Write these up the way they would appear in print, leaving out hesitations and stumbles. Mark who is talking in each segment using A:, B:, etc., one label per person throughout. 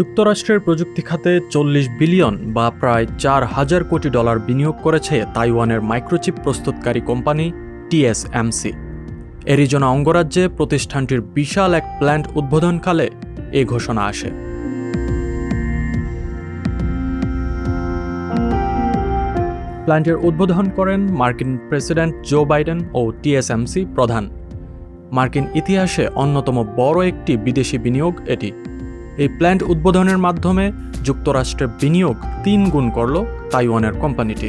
A: যুক্তরাষ্ট্রের প্রযুক্তি খাতে 40 বিলিয়ন বা প্রায় 4,000 কোটি ডলার বিনিয়োগ করেছে তাইওয়ানের মাইক্রোচিপ প্রস্তুতকারী কোম্পানি TSMC। অ্যারিজোনা অঙ্গরাজ্যে প্রতিষ্ঠানটির বিশাল এক প্ল্যান্ট উদ্বোধনকালে এ ঘোষণা আসে। প্ল্যান্টের উদ্বোধন করেন মার্কিন প্রেসিডেন্ট জো বাইডেন ও TSMC প্রধান। মার্কিন ইতিহাসে অন্যতম বড় একটি বিদেশি বিনিয়োগ এটি। এই প্ল্যান্ট উদ্বোধনের মাধ্যমে যুক্তরাষ্ট্রের বিনিয়োগ 3 গুণ করল তাইওয়ানের কোম্পানিটি।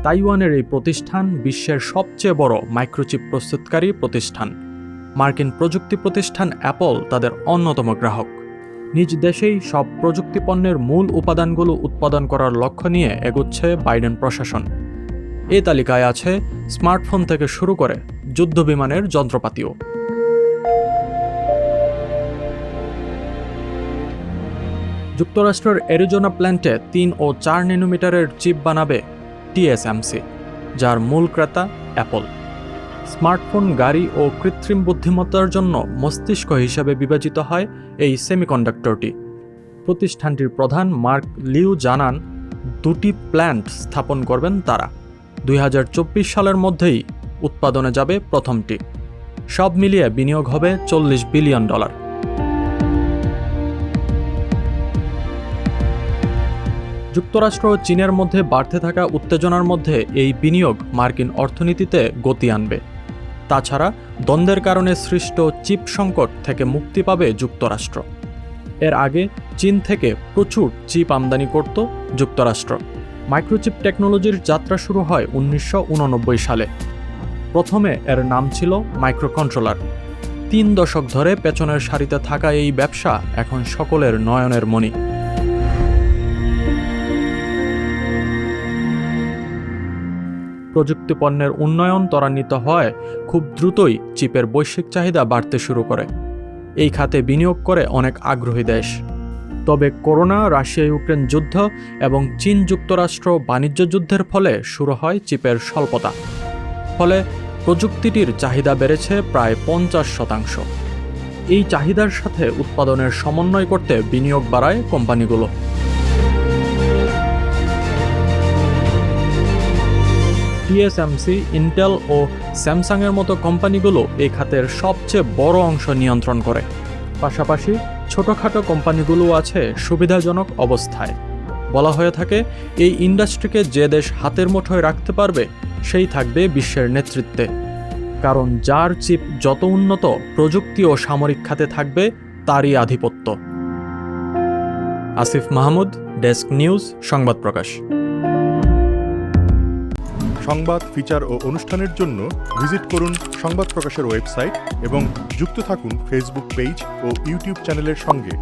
A: তাইওয়ানের এই প্রতিষ্ঠান বিশ্বের সবচেয়ে বড় মাইক্রোচিপ প্রস্তুতকারী প্রতিষ্ঠান। মার্কিন প্রযুক্তি প্রতিষ্ঠান অ্যাপল তাদের অন্যতম গ্রাহক। নিজ দেশেই সব প্রযুক্তি পণ্যের মূল উপাদানগুলো উৎপাদন করার লক্ষ্য নিয়ে এগোচ্ছে বাইডেন প্রশাসন। এই তালিকায় আছে স্মার্টফোন থেকে শুরু করে যুদ্ধবিমানের যন্ত্রপাতিও। যুক্তরাষ্ট্রের অ্যারিজোনা প্ল্যান্টে 3 ও 4 ন্যানোমিটারের চিপ বানাবে TSMC, যার মূল ক্রেতা অ্যাপল। স্মার্টফোন, গাড়ি ও কৃত্রিম বুদ্ধিমত্তার জন্য মস্তিষ্ক হিসাবে বিবেচিত হয় এই সেমিকন্ডাক্টরটি। প্রতিষ্ঠানটির প্রধান মার্ক লিউ জানান, 2টি প্ল্যান্ট স্থাপন করবেন তারা। 2024 সালের মধ্যেই উৎপাদনে যাবে প্রথমটি। সব মিলিয়ে বিনিয়োগ হবে $40 বিলিয়ন। যুক্তরাষ্ট্র ও চীনের মধ্যে বাড়তে থাকা উত্তেজনার মধ্যে এই বিনিয়োগ মার্কিন অর্থনীতিতে গতি আনবে। তাছাড়া দ্বন্দ্বের কারণে সৃষ্ট চিপ সংকট থেকে মুক্তি পাবে যুক্তরাষ্ট্র। এর আগে চীন থেকে প্রচুর চিপ আমদানি করত যুক্তরাষ্ট্র। মাইক্রোচিপ টেকনোলজির যাত্রা শুরু হয় 1989 সালে। প্রথমে এর নাম ছিল মাইক্রোকন্ট্রোলার। 3 দশক ধরে পেছনের সারিতে থাকা এই ব্যবসা এখন সকলের নয়নের মণি। প্রযুক্তি পণ্যের উন্নয়ন ত্বরান্বিত হয় খুব দ্রুতই চিপের বৈশ্বিক চাহিদা বাড়তে শুরু করে। এই খাতে বিনিয়োগ করে অনেক আগ্রহী দেশ। তবে করোনা, রাশিয়া ইউক্রেন যুদ্ধ এবং চীন যুক্তরাষ্ট্র বাণিজ্য যুদ্ধের ফলে শুরু হয় চিপের স্বল্পতা। ফলে প্রযুক্তিটির চাহিদা বেড়েছে প্রায় 50%। এই চাহিদার সাথে উৎপাদনের সমন্বয় করতে বিনিয়োগ বাড়ায় কোম্পানিগুলো। TSMC, ইন্টেল ও স্যামসাংয়ের মতো কোম্পানিগুলো এই খাতের সবচেয়ে বড় অংশ নিয়ন্ত্রণ করে। পাশাপাশি ছোটখাটো কোম্পানিগুলো আছে সুবিধাজনক অবস্থায়। বলা হয়ে থাকে, এই ইন্ডাস্ট্রিকে যে দেশ হাতের মুঠোয় রাখতে পারবে সেই থাকবে বিশ্বের নেতৃত্বে। কারণ যার চিপ যত উন্নত, প্রযুক্তি ও সামরিক খাতে থাকবে তারই আধিপত্য। আসিফ মাহমুদ, ডেস্ক নিউজ, সংবাদ প্রকাশ।
B: সংবাদ, ফিচার ও অনুষ্ঠানের জন্য ভিজিট করুন সংবাদ প্রকাশের ওয়েবসাইট এবং যুক্ত থাকুন ফেসবুক পেজ ও ইউটিউব চ্যানেলের সঙ্গে।